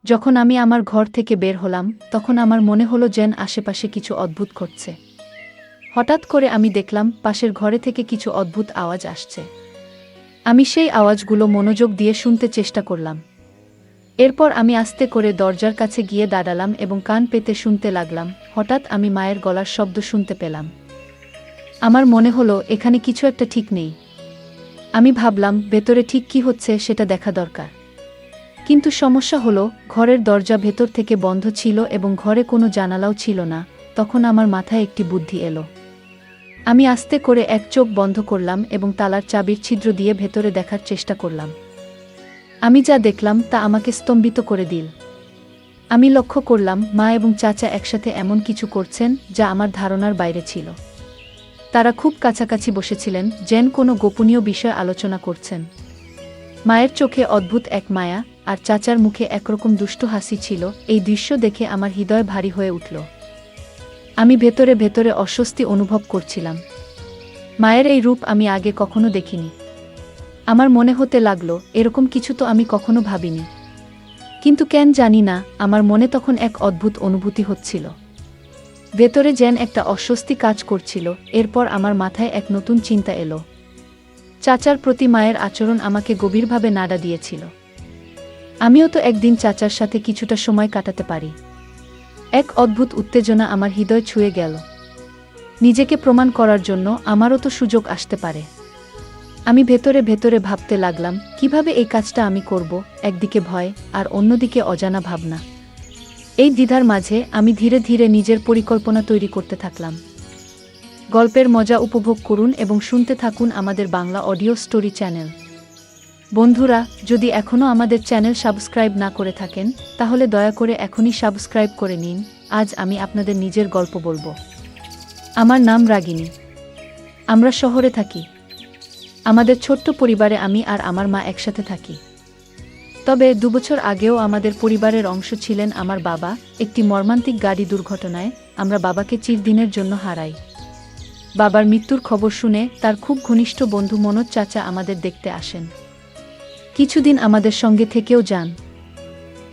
যখন আমি আমার ঘর থেকে বের হলাম তখন আমার মনে হলো যেন আশেপাশে কিছু অদ্ভুত ঘটছে। হঠাৎ করে আমি দেখলাম পাশের ঘরে থেকে কিছু অদ্ভুত আওয়াজ আসছে। আমি সেই আওয়াজগুলো মনোযোগ দিয়ে শুনতে চেষ্টা করলাম। এরপর আমি আস্তে করে দরজার কাছে গিয়ে দাঁড়ালাম এবং কান পেতে শুনতে লাগলাম। হঠাৎ আমি মায়ের গলার শব্দ শুনতে পেলাম। আমার মনে হলো এখানে কিছু একটা ঠিক নেই। আমি ভাবলাম ভেতরে ঠিক কি হচ্ছে সেটা দেখা দরকার। কিন্তু সমস্যা হলো ঘরের দরজা ভেতর থেকে বন্ধ ছিল এবং ঘরে কোনো জানালাও ছিল না। তখন আমার মাথায় একটি বুদ্ধি এলো। আমি আস্তে করে এক চোখ বন্ধ করলাম এবং তালার চাবির ছিদ্র দিয়ে ভেতরে দেখার চেষ্টা করলাম। আমি যা দেখলাম তা আমাকে স্তম্ভিত করে দিল। আমি লক্ষ্য করলাম মা এবং চাচা একসাথে এমন কিছু করছেন যা আমার ধারণার বাইরে ছিল। তারা খুব কাছাকাছি বসেছিলেন, যেন কোনো গোপনীয় বিষয় আলোচনা করছেন। মায়ের চোখে অদ্ভুত এক মায়া আর চাচার মুখে একরকম দুষ্টু হাসি ছিল। এই দৃশ্য দেখে আমার হৃদয় ভারী হয়ে উঠল। আমি ভেতরে ভেতরে অস্বস্তি অনুভব করছিলাম। মায়ের এই রূপ আমি আগে কখনো দেখিনি। আমার মনে হতে লাগলো এরকম কিছু তো আমি কখনো ভাবিনি। কিন্তু কেন জানি না, আমার মনে তখন এক অদ্ভুত অনুভূতি হচ্ছিল। ভেতরে যেন একটা অস্বস্তি কাজ করছিল। এরপর আমার মাথায় এক নতুন চিন্তা এলো। চাচার প্রতি মায়ের আচরণ আমাকে গভীরভাবে নাড়া দিয়েছিল। আমিও তো একদিন চাচার সাথে কিছুটা সময় কাটাতে পারি। এক অদ্ভুত উত্তেজনা আমার হৃদয় ছুঁয়ে গেল। নিজেকে প্রমাণ করার জন্য আমারও তো সুযোগ আসতে পারে। আমি ভেতরে ভেতরে ভাবতে লাগলাম কিভাবে এই কাজটা আমি করব, একদিকে ভয় আর অন্যদিকে অজানা ভাবনা। এই দ্বিধার মাঝে আমি ধীরে ধীরে নিজের পরিকল্পনা তৈরি করতে থাকলাম। গল্পের মজা উপভোগ করুন এবং শুনতে থাকুন আমাদের বাংলা অডিও স্টোরি চ্যানেল। বন্ধুরা, যদি এখনও আমাদের চ্যানেল সাবস্ক্রাইব না করে থাকেন তাহলে দয়া করে এখনই সাবস্ক্রাইব করে নিন। আজ আমি আপনাদের নিজের গল্প বলবো। আমার নাম রাগিনী। আমরা শহরে থাকি। আমাদের ছোট্ট পরিবারে আমি আর আমার মা একসাথে থাকি। তবে 2 বছর আগেও আমাদের পরিবারের অংশ ছিলেন আমার বাবা। একটি মর্মান্তিক গাড়ি দুর্ঘটনায় আমরা বাবাকে চিরদিনের জন্য হারাই। বাবার মৃত্যুর খবর শুনে তার খুব ঘনিষ্ঠ বন্ধু মনোজ চাচা আমাদের দেখতে আসেন। কিছুদিন আমাদের সঙ্গে থেকেও যান।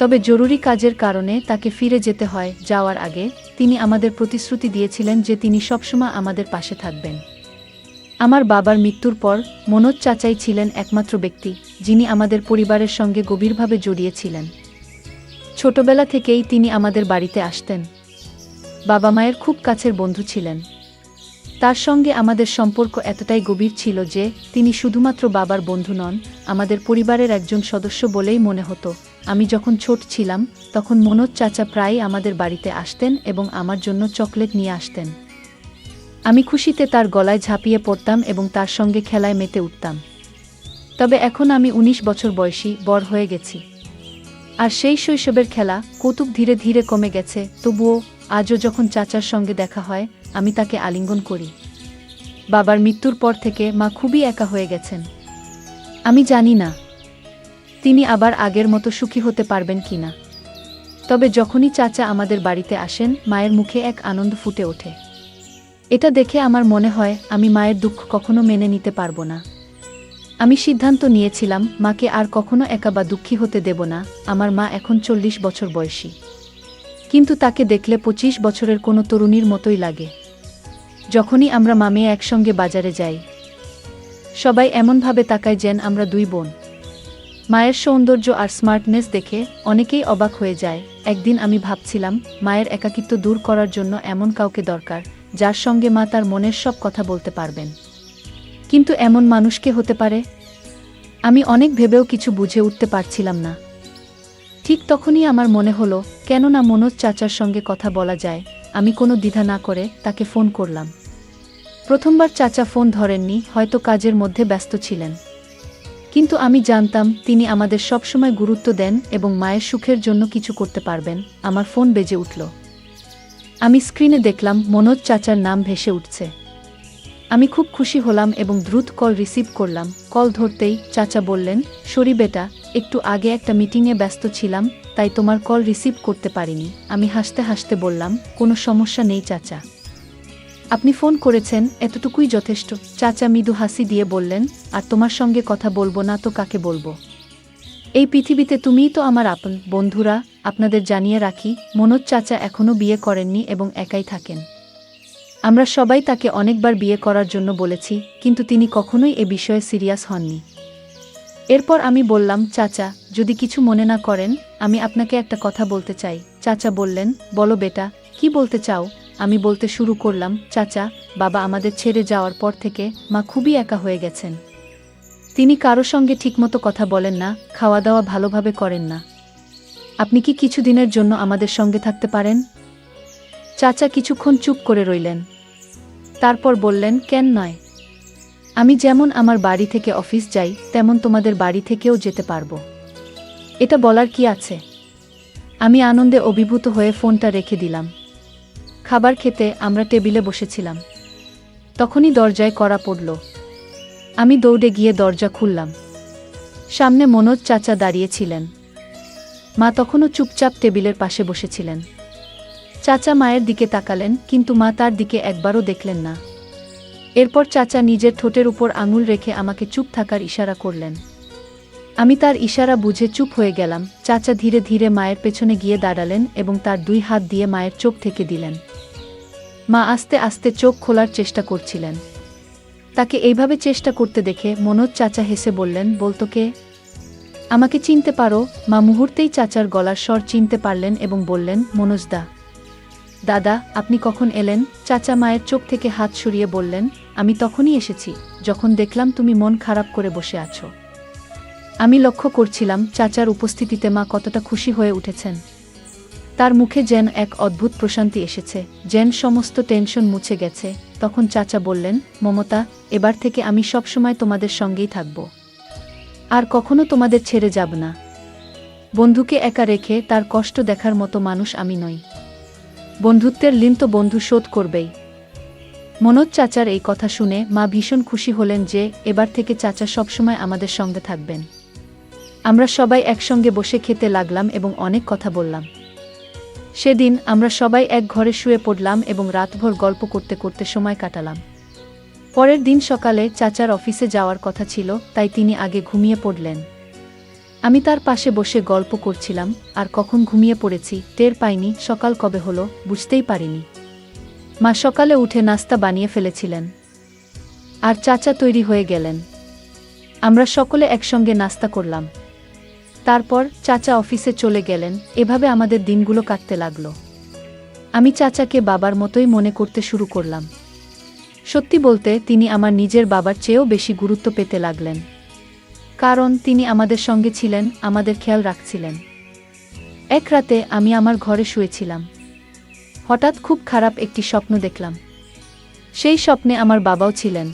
তবে জরুরি কাজের কারণে তাকে ফিরে যেতে হয়। যাওয়ার আগে তিনি আমাদের প্রতিশ্রুতি দিয়েছিলেন যে তিনি সবসময় আমাদের পাশে থাকবেন। আমার বাবার মৃত্যুর পর মনোজ চাচাই ছিলেন একমাত্র ব্যক্তি যিনি আমাদের পরিবারের সঙ্গে গভীরভাবে জড়িয়েছিলেন। ছোটবেলা থেকেই তিনি আমাদের বাড়িতে আসতেন। বাবা মায়ের খুব কাছের বন্ধু ছিলেন। তার সঙ্গে আমাদের সম্পর্ক এতটাই গভীর ছিল যে তিনি শুধুমাত্র বাবার বন্ধু নন, আমাদের পরিবারের একজন সদস্য বলেই মনে হতো। আমি যখন ছোট ছিলাম তখন মনোজ চাচা প্রায়ই আমাদের বাড়িতে আসতেন এবং আমার জন্য চকলেট নিয়ে আসতেন। আমি খুশিতে তার গলায় ঝাঁপিয়ে পড়তাম এবং তার সঙ্গে খেলায় মেতে উঠতাম। তবে এখন আমি 19 বছর বয়সী, বড় হয়ে গেছি। আর সেই শৈশবের খেলা কৌতুক ধীরে ধীরে কমে গেছে। তবুও আজও যখন চাচার সঙ্গে দেখা হয় আমি তাকে আলিঙ্গন করি। বাবার মৃত্যুর পর থেকে মা খুবই একা হয়ে গেছেন। আমি জানি না তিনি আবার আগের মতো সুখী হতে পারবেন কিনা। তবে যখনই চাচা আমাদের বাড়িতে আসেন মায়ের মুখে এক আনন্দ ফুটে ওঠে। এটা দেখে আমার মনে হয় আমি মায়ের দুঃখ কখনো মেনে নিতে পারবো না। আমি সিদ্ধান্ত নিয়েছিলাম মাকে আর কখনো একা বা দুঃখী হতে দেব না। আমার মা এখন 40 বছর বয়সী, কিন্তু তাকে দেখলে 25 বছরের কোনো তরুণীর মতোই লাগে। যখনই আমরা মা মেয়ে একসঙ্গে বাজারে যাই সবাই এমনভাবে তাকায় যেন আমরা 2 বোন। মায়ের সৌন্দর্য আর স্মার্টনেস দেখে অনেকেই অবাক হয়ে যায়। একদিন আমি ভাবছিলাম মায়ের একাকিত্ব দূর করার জন্য এমন কাউকে দরকার যার সঙ্গে মা তার মনের সব কথা বলতে পারবেন। কিন্তু এমন মানুষ কে হতে পারে? আমি অনেক ভেবেও কিছু বুঝে উঠতে পারছিলাম না। ঠিক তখনই আমার মনে হলো কেন না মনোজ চাচার সঙ্গে কথা বলা যায়। আমি কোনো দ্বিধা না করে তাকে ফোন করলাম। প্রথমবার চাচা ফোন ধরেননি, হয়তো কাজের মধ্যে ব্যস্ত ছিলেন। কিন্তু আমি জানতাম তিনি আমাদের সবসময় গুরুত্ব দেন এবং মায়ের সুখের জন্য কিছু করতে পারবেন। আমার ফোন বেজে উঠল। আমি স্ক্রিনে দেখলাম মনোজ চাচার নাম ভেসে উঠছে। আমি খুব খুশি হলাম এবং দ্রুত কল রিসিভ করলাম। কল ধরতেই চাচা বললেন, সরি বেটা, একটু আগে একটা মিটিংয়ে ব্যস্ত ছিলাম তাই তোমার কল রিসিভ করতে পারিনি। আমি হাসতে হাসতে বললাম, কোনো সমস্যা নেই চাচা, আপনি ফোন করেছেন এতটুকুই যথেষ্ট। চাচা মৃদু হাসি দিয়ে বললেন, আর তোমার সঙ্গে কথা বলবো না তো কাকে বলবো? এই পৃথিবীতে তুমিই তো আমার আপন। বন্ধুরা, আপনাদের জানিয়ে রাখি, মনোজ চাচা এখনও বিয়ে করেননি এবং একাই থাকেন। আমরা সবাই তাকে অনেকবার বিয়ে করার জন্য বলেছি, কিন্তু তিনি কখনোই এ বিষয়ে সিরিয়াস হননি। এরপর আমি বললাম, চাচা, যদি কিছু মনে না করেন, আমি আপনাকে একটা কথা বলতে চাই। চাচা বললেন, বলো বেটা, কি বলতে চাও? আমি বলতে শুরু করলাম, চাচা, বাবা আমাদের ছেড়ে যাওয়ার পর থেকে মা খুবই একা হয়ে গেছেন। তিনি কারো সঙ্গে ঠিকমতো কথা বলেন না, খাওয়া দাওয়া ভালোভাবে করেন না। আপনি কি কিছুদিনের জন্য আমাদের সঙ্গে থাকতে পারেন? চাচা কিছুক্ষণ চুপ করে রইলেন। তারপর বললেন, কেন নয়? আমি যেমন আমার বাড়ি থেকে অফিস যাই, তেমন তোমাদের বাড়ি থেকেও যেতে পারবো। এটা বলার কি আছে? আমি আনন্দে অভিভূত হয়ে ফোনটা রেখে দিলাম। খাবার খেতে আমরা টেবিলে বসেছিলাম। তখনই দরজায় কড়া পড়ল। আমি দৌড়ে গিয়ে দরজা খুললাম। সামনে মনোজ চাচা দাঁড়িয়েছিলেন। মা তখনও চুপচাপ টেবিলের পাশে বসেছিলেন। চাচা মায়ের দিকে তাকালেন, কিন্তু মা তার দিকে একবারও দেখলেন না। এরপর চাচা নিজের ঠোঁটের উপর আঙুল রেখে আমাকে চুপ থাকার ইশারা করলেন। আমি তার ইশারা বুঝে চুপ হয়ে গেলাম। চাচা ধীরে ধীরে মায়ের পেছনে গিয়ে দাঁড়ালেন এবং তার 2 হাত দিয়ে মায়ের চোখ থেকে দিলেন। মা আস্তে আস্তে চোখ খোলার চেষ্টা করছিলেন। তাকে এইভাবে চেষ্টা করতে দেখে মনোজ চাচা হেসে বললেন, বলতো কে? আমাকে চিনতে পারো? মা মুহূর্তেই চাচার গলার স্বর চিনতে পারলেন এবং বললেন, মনোজদা। দাদা, আপনি কখন এলেন? চাচা মায়ের চোখ থেকে হাত সরিয়ে বললেন, আমি তখনই এসেছি, যখন দেখলাম তুমি মন খারাপ করে বসে আছো। আমি লক্ষ্য করছিলাম চাচার উপস্থিতিতে মা কতটা খুশি হয়ে উঠেছেন। তার মুখে যেন এক অদ্ভুত প্রশান্তি এসেছে, যেন সমস্ত টেনশন মুছে গেছে। তখন চাচা বললেন, মমতা, এবার থেকে আমি সবসময় তোমাদের সঙ্গেই থাকব। আর কখনো তোমাদের ছেড়ে যাব না। বন্ধুকে একা রেখে তার কষ্ট দেখার মতো মানুষ আমি নই। বন্ধুত্বের ঋণ তো বন্ধু শোধ করবেই। মনোজ চাচার এই কথা শুনে মা ভীষণ খুশি হলেন যে এবার থেকে চাচা সবসময় আমাদের সঙ্গে থাকবেন। আমরা সবাই একসঙ্গে বসে খেতে লাগলাম এবং অনেক কথা বললাম। সেদিন আমরা সবাই এক ঘরে শুয়ে পড়লাম এবং রাতভর গল্প করতে করতে সময় কাটালাম। পরের দিন সকালে চাচার অফিসে যাওয়ার কথা ছিল, তাই তিনি আগে ঘুমিয়ে পড়লেন। আমি তার পাশে বসে গল্প করছিলাম, আর কখন ঘুমিয়ে পড়েছি টের পাইনি। সকাল কবে হলো বুঝতেই পারিনি। মা সকালে উঠে নাস্তা বানিয়ে ফেলেছিলেন, আর চাচা তৈরি হয়ে গেলেন। আমরা সকলে একসঙ্গে নাস্তা করলাম। তারপর চাচা অফিসে চলে গেলেন। এভাবে আমাদের দিনগুলো কাটতে লাগলো। আমি চাচাকে বাবার মতোই মনে করতে শুরু করলাম। সত্যি বলতে তিনি আমার নিজের বাবার চেয়েও বেশি গুরুত্ব পেতে লাগলেন, কারণ তিনি আমাদের সঙ্গে ছিলেন, আমাদের খেয়াল রাখছিলেন। এক রাতে আমি আমার ঘরে শুয়েছিলাম। হঠাৎ খুব খারাপ একটি স্বপ্ন দেখলাম। সেই স্বপ্নে আমার বাবাও ছিলেন।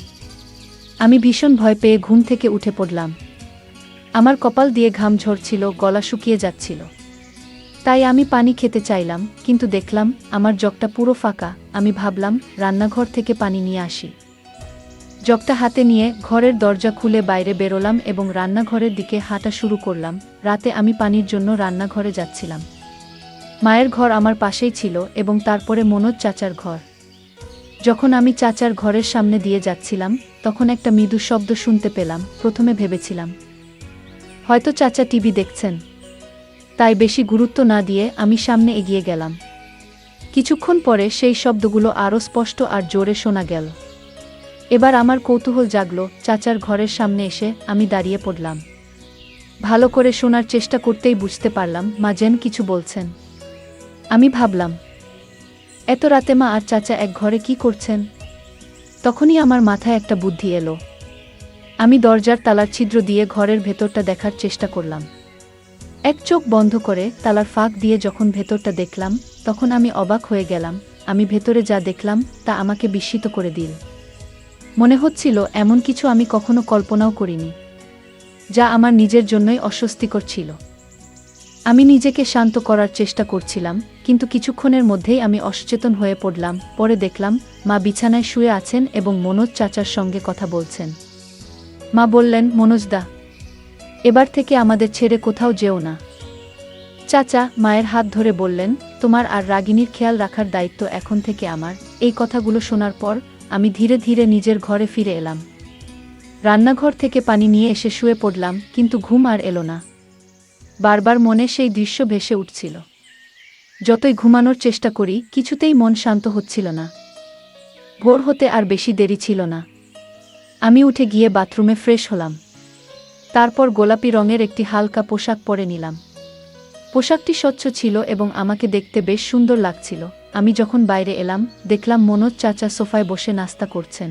আমি ভীষণ ভয় পেয়ে ঘুম থেকে উঠে পড়লাম। আমার কপাল দিয়ে ঘাম ঝরছিল, গলা শুকিয়ে যাচ্ছিল। তাই আমি পানি খেতে চাইলাম, কিন্তু দেখলাম আমার জগটা পুরো ফাঁকা। আমি ভাবলাম রান্নাঘর থেকে পানি নিয়ে আসি। জগটা হাতে নিয়ে ঘরের দরজা খুলে বাইরে বেরোলাম এবং রান্নাঘরের দিকে হাঁটা শুরু করলাম। রাতে আমি পানির জন্য রান্নাঘরে যাচ্ছিলাম। মায়ের ঘর আমার পাশেই ছিল এবং তারপরে মনোজ চাচার ঘর। যখন আমি চাচার ঘরের সামনে দিয়ে যাচ্ছিলাম, তখন একটা মৃদু শব্দ শুনতে পেলাম। প্রথমে ভেবেছিলাম হয়তো চাচা টিভি দেখছেন, তাই বেশি গুরুত্ব না দিয়ে আমি সামনে এগিয়ে গেলাম। কিছুক্ষণ পরে সেই শব্দগুলো আরও স্পষ্ট আর জোরে শোনা গেল। এবার আমার কৌতূহল জাগল। চাচার ঘরের সামনে এসে আমি দাঁড়িয়ে পড়লাম। ভালো করে শোনার চেষ্টা করতেই বুঝতে পারলাম মা যেন কিছু বলছেন। আমি ভাবলাম, এত রাতে মা আর চাচা এক ঘরে কি করছেন? তখনই আমার মাথায় একটা বুদ্ধি এলো। আমি দরজার তালার ছিদ্র দিয়ে ঘরের ভেতরটা দেখার চেষ্টা করলাম। এক চোখ বন্ধ করে তালার ফাঁক দিয়ে যখন ভেতরটা দেখলাম, তখন আমি অবাক হয়ে গেলাম। আমি ভেতরে যা দেখলাম তা আমাকে বিস্মিত করে দিল। মনে হচ্ছিল এমন কিছু আমি কখনো কল্পনাও করিনি, যা আমার নিজের জন্যই অস্বস্তিকর ছিল। আমি নিজেকে শান্ত করার চেষ্টা করছিলাম, কিন্তু কিছুক্ষণের মধ্যেই আমি অসচেতন হয়ে পড়লাম। পরে দেখলাম মা বিছানায় শুয়ে আছেন এবং মনোজ চাচার সঙ্গে কথা বলছেন। মা বললেন, মনোজদা, এবার থেকে আমাদের ছেড়ে কোথাও যেও না। চাচা মায়ের হাত ধরে বললেন, তোমার আর রাগিনীর খেয়াল রাখার দায়িত্ব এখন থেকে আমার। এই কথাগুলো শোনার পর আমি ধীরে ধীরে নিজের ঘরে ফিরে এলাম। রান্নাঘর থেকে পানি নিয়ে এসে শুয়ে পড়লাম, কিন্তু ঘুম আর এলো না। বারবার মনে সেই দৃশ্য ভেসে উঠছিল। যতই ঘুমানোর চেষ্টা করি কিছুতেই মন শান্ত হচ্ছিল না। ভোর হতে আর বেশি দেরি ছিল না। আমি উঠে গিয়ে বাথরুমে ফ্রেশ হলাম। তারপর গোলাপি রঙের একটি হালকা পোশাক পরে নিলাম। পোশাকটি স্বচ্ছ ছিল এবং আমাকে দেখতে বেশ সুন্দর লাগছিল। আমি যখন বাইরে এলাম দেখলাম মনোজ চাচা সোফায় বসে নাস্তা করছেন।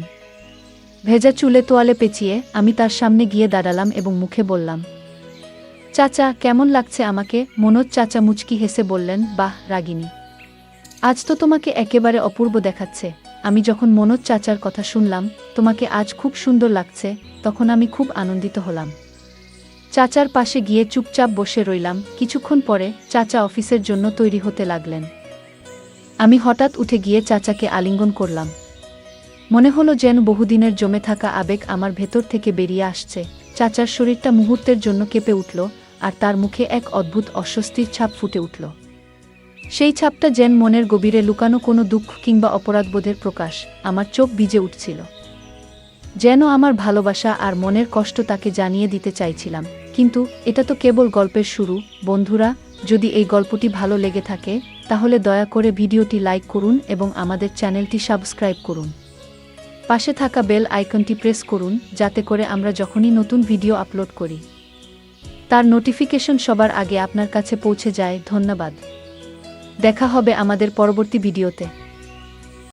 ভেজা চুলে তোয়ালে পেঁচিয়ে আমি তার সামনে গিয়ে দাঁড়ালাম এবং মুখে বললাম, চাচা কেমন লাগছে আমাকে? মনোজ চাচা মুচকি হেসে বললেন, বাহ রাগিনী, আজ তো তোমাকে একেবারে অপূর্ব দেখাচ্ছে। আমি যখন মনোজ চাচার কথা শুনলাম তোমাকে আজ খুব সুন্দর লাগছে, তখন আমি খুব আনন্দিত হলাম। চাচার পাশে গিয়ে চুপচাপ বসে রইলাম। কিছুক্ষণ পরে চাচা অফিসের জন্য তৈরি হতে লাগলেন। আমি হঠাৎ উঠে গিয়ে চাচাকে আলিঙ্গন করলাম। মনে হলো যেন বহুদিনের জমে থাকা আবেগ আমার ভেতর থেকে বেরিয়ে আসছে। চাচার শরীরটা মুহূর্তের জন্য কেঁপে উঠল, আর তার মুখে এক অদ্ভুত অস্বস্তির ছাপ ফুটে উঠল। সেই ছাপটা যেন মনের গভীরে লুকানো কোনো দুঃখ কিংবা অপরাধবোধের প্রকাশ। আমার চোখ ভিজে উঠছিল, যেন আমার ভালোবাসা আর মনের কষ্ট তাকে জানিয়ে দিতে চাইছিলাম। কিন্তু এটা তো কেবল গল্পের শুরু। বন্ধুরা, যদি এই গল্পটি ভালো লেগে থাকে তাহলে দয়া করে ভিডিওটি লাইক করুন এবং আমাদের চ্যানেলটি সাবস্ক্রাইব করুন। পাশে থাকা বেল আইকনটি প্রেস করুন যাতে করে আমরা যখনই নতুন ভিডিও আপলোড করি তার নোটিফিকেশন সবার আগে আপনার কাছে পৌঁছে যায়। ধন্যবাদ। দেখা হবে আমাদের পরবর্তী ভিডিওতে।